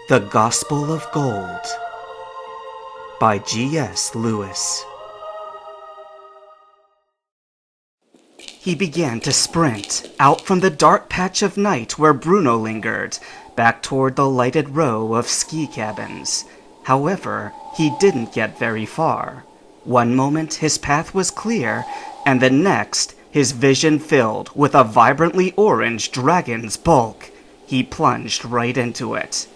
The Gospel of Gold by G.S. Lewis. He began to sprint out from the dark patch of night where Bruno lingered, back toward the lighted row of ski cabins. However, he didn't get very far. One moment his path was clear, and the next his vision filled with a vibrantly orange dragon's bulk. He plunged right into it.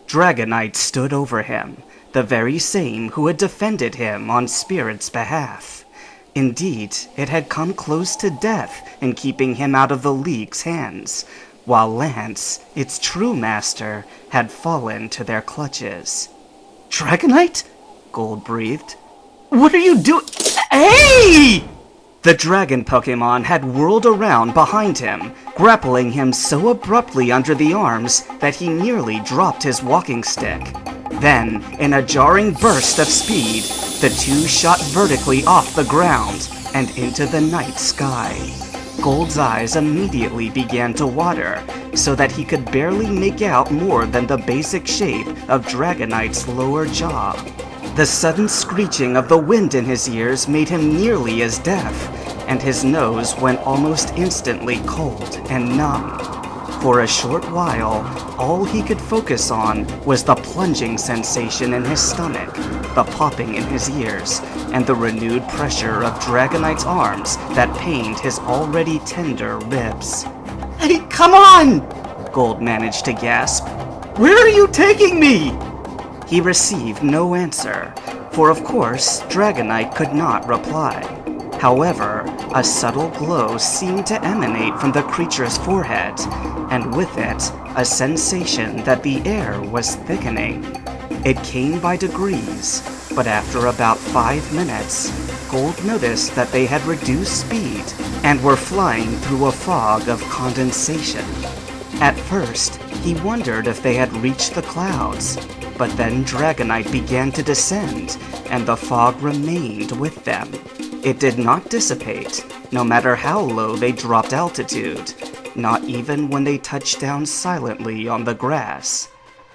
Dragonite stood over him, the very same who had defended him on Spirit's behalf. Indeed, it had come close to death in keeping him out of the League's hands, while Lance, its true master, had fallen to their clutches. "Dragonite?" Gold breathed. "What are you doing? Hey!" The dragon Pokémon had whirled around behind him, grappling him so abruptly under the arms that he nearly dropped his walking stick. Then, in a jarring burst of speed, the two shot vertically off the ground and into the night sky. Gold's eyes immediately began to water, so that he could barely make out more than the basic shape of Dragonite's lower jaw. The sudden screeching of the wind in his ears made him nearly as deaf, and his nose went almost instantly cold and numb. For a short while, all he could focus on was the plunging sensation in his stomach, the popping in his ears, and the renewed pressure of Dragonite's arms that pained his already tender ribs. "Hey, come on!" Gold managed to gasp. "Where are you taking me?" He received no answer, for of course Dragonite could not reply. However, a subtle glow seemed to emanate from the creature's forehead, and with it, a sensation that the air was thickening. It came by degrees, but after about 5 minutes, Gold noticed that they had reduced speed and were flying through a fog of condensation. At first, he wondered if they had reached the clouds, but then Dragonite began to descend, and the fog remained with them. It did not dissipate, no matter how low they dropped altitude, not even when they touched down silently on the grass.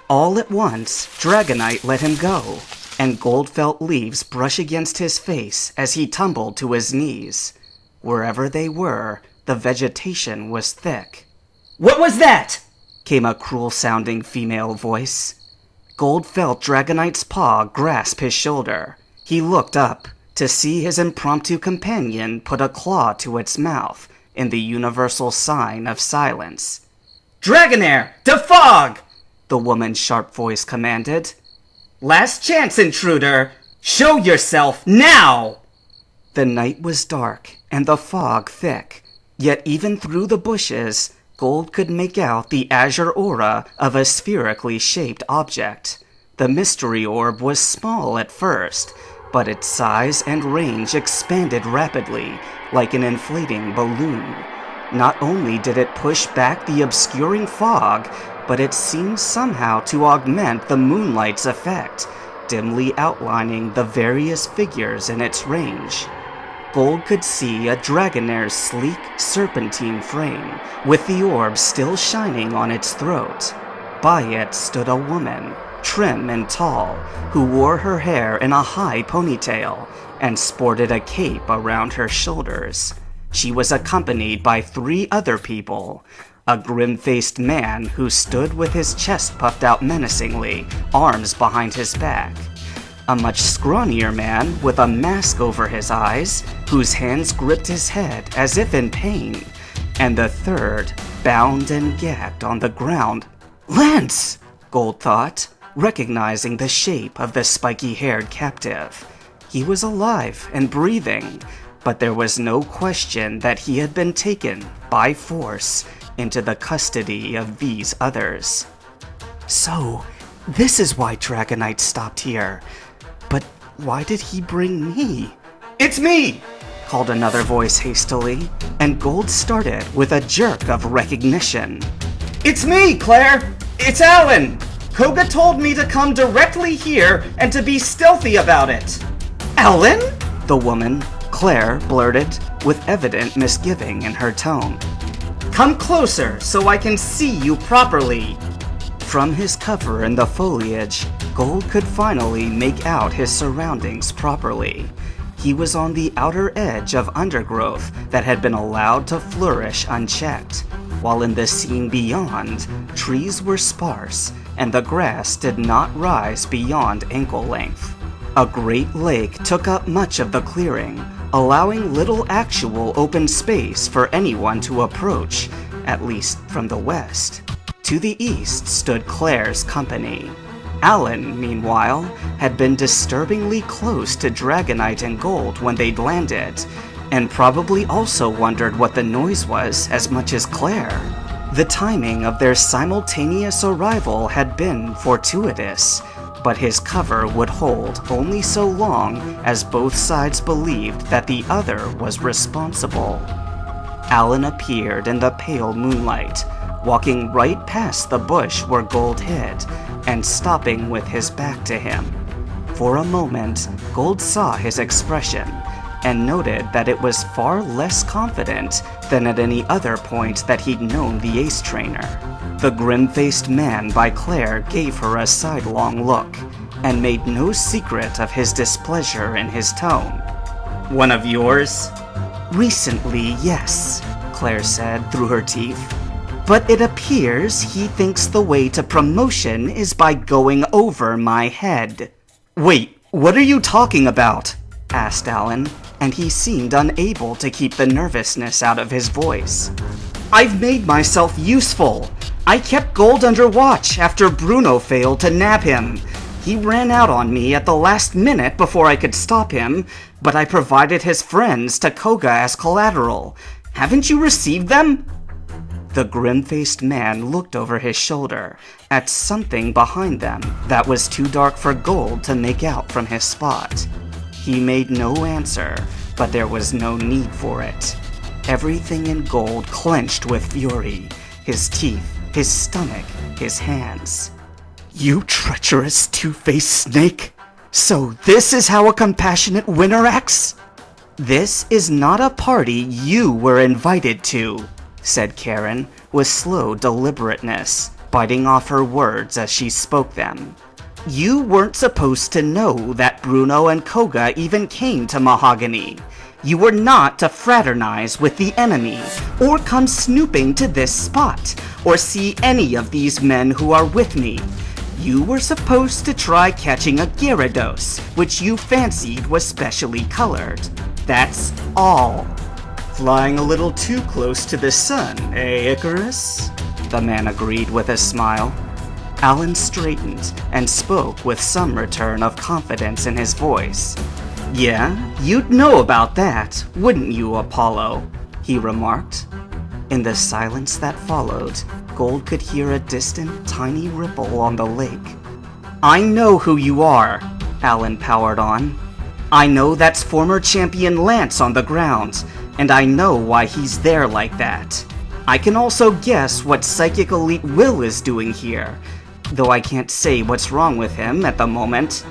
All at once, Dragonite let him go, and Gold felt leaves brush against his face as he tumbled to his knees. Wherever they were, the vegetation was thick. "What was that?" came a cruel-sounding female voice. Gold felt Dragonite's paw grasp his shoulder. He looked up to see his impromptu companion put a claw to its mouth in the universal sign of silence. "Dragonair, defog!" the woman's sharp voice commanded. "Last chance, intruder! Show yourself now!" The night was dark and the fog thick, yet even through the bushes, Gold could make out the azure aura of a spherically shaped object. The mystery orb was small at first, but its size and range expanded rapidly, like an inflating balloon. Not only did it push back the obscuring fog, but it seemed somehow to augment the moonlight's effect, dimly outlining the various figures in its range. Gold could see a Dragonair's sleek, serpentine frame, with the orb still shining on its throat. By it stood a woman, trim and tall, who wore her hair in a high ponytail and sported a cape around her shoulders. She was accompanied by 3 other people: a grim-faced man who stood with his chest puffed out menacingly, arms behind his back; a much scrawnier man with a mask over his eyes, whose hands gripped his head as if in pain; and the third, bound and gagged on the ground. "Lance!" Gold thought, recognizing the shape of the spiky-haired captive. He was alive and breathing, but there was no question that he had been taken, by force, into the custody of these others. "So, this is why Dragonite stopped here. But why did he bring me?" "It's me!" called another voice hastily, and Gold started with a jerk of recognition. "It's me, Claire! It's Alan! Koga told me to come directly here and to be stealthy about it." "Alan?" the woman, Claire, blurted, with evident misgiving in her tone. "Come closer so I can see you properly." From his cover in the foliage, Gold could finally make out his surroundings properly. He was on the outer edge of undergrowth that had been allowed to flourish unchecked, while in the scene beyond, trees were sparse and the grass did not rise beyond ankle length. A great lake took up much of the clearing, allowing little actual open space for anyone to approach, at least from the west. To the east stood Claire's company. Alan, meanwhile, had been disturbingly close to Dragonite and Gold when they'd landed, and probably also wondered what the noise was as much as Claire. The timing of their simultaneous arrival had been fortuitous, but his cover would hold only so long as both sides believed that the other was responsible. Alan appeared in the pale moonlight, walking right past the bush where Gold hid, and stopping with his back to him. For a moment, Gold saw his expression, and noted that it was far less confident than at any other point that he'd known the ace trainer. The grim-faced man by Claire gave her a sidelong look, and made no secret of his displeasure in his tone. "One of yours?" "Recently, yes," Claire said through her teeth. "But it appears he thinks the way to promotion is by going over my head." "Wait, what are you talking about?" asked Alan, and he seemed unable to keep the nervousness out of his voice. "I've made myself useful. I kept Gold under watch after Bruno failed to nab him. He ran out on me at the last minute before I could stop him, but I provided his friends to Koga as collateral. Haven't you received them?" The grim-faced man looked over his shoulder at something behind them that was too dark for Gold to make out from his spot. He made no answer, but there was no need for it. Everything in Gold clenched with fury, his teeth, his stomach, his hands. "You treacherous two-faced snake! So this is how a compassionate winner acts?" "This is not a party you were invited to," said Karen with slow deliberateness, biting off her words as she spoke them. "You weren't supposed to know that Bruno and Koga even came to Mahogany. You were not to fraternize with the enemy, or come snooping to this spot, or see any of these men who are with me. You were supposed to try catching a Gyarados, which you fancied was specially colored. That's all." "Flying a little too close to the sun, eh, Icarus?" the man agreed with a smile. Alan straightened and spoke with some return of confidence in his voice. "Yeah, you'd know about that, wouldn't you, Apollo?" he remarked. In the silence that followed, Gold could hear a distant, tiny ripple on the lake. "I know who you are," Alan powered on. "I know that's former champion Lance on the ground, and I know why he's there like that. I can also guess what Psychic Elite Will is doing here, though I can't say what's wrong with him at the moment."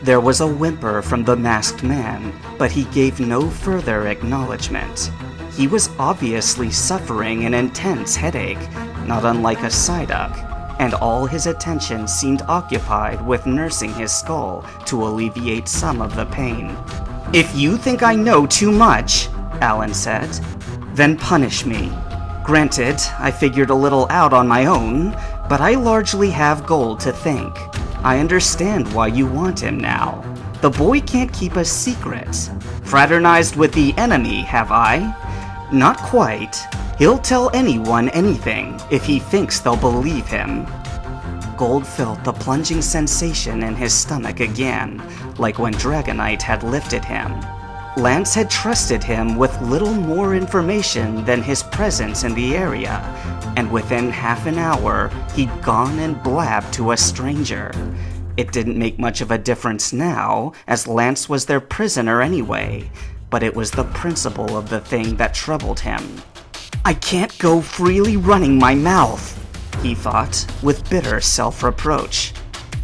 There was a whimper from the masked man, but he gave no further acknowledgement. He was obviously suffering an intense headache, not unlike a Psyduck, and all his attention seemed occupied with nursing his skull to alleviate some of the pain. "If you think I know too much," Alan said, "then punish me. Granted, I figured a little out on my own, but I largely have Gold to thank. I understand why you want him now. The boy can't keep a secret. Fraternized with the enemy, have I? Not quite. He'll tell anyone anything if he thinks they'll believe him." Gold felt the plunging sensation in his stomach again, like when Dragonite had lifted him. Lance had trusted him with little more information than his presence in the area, and within half an hour, he'd gone and blabbed to a stranger. It didn't make much of a difference now, as Lance was their prisoner anyway, but it was the principle of the thing that troubled him. "I can't go freely running my mouth," he thought, with bitter self-reproach.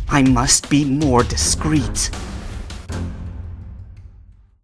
"I must be more discreet."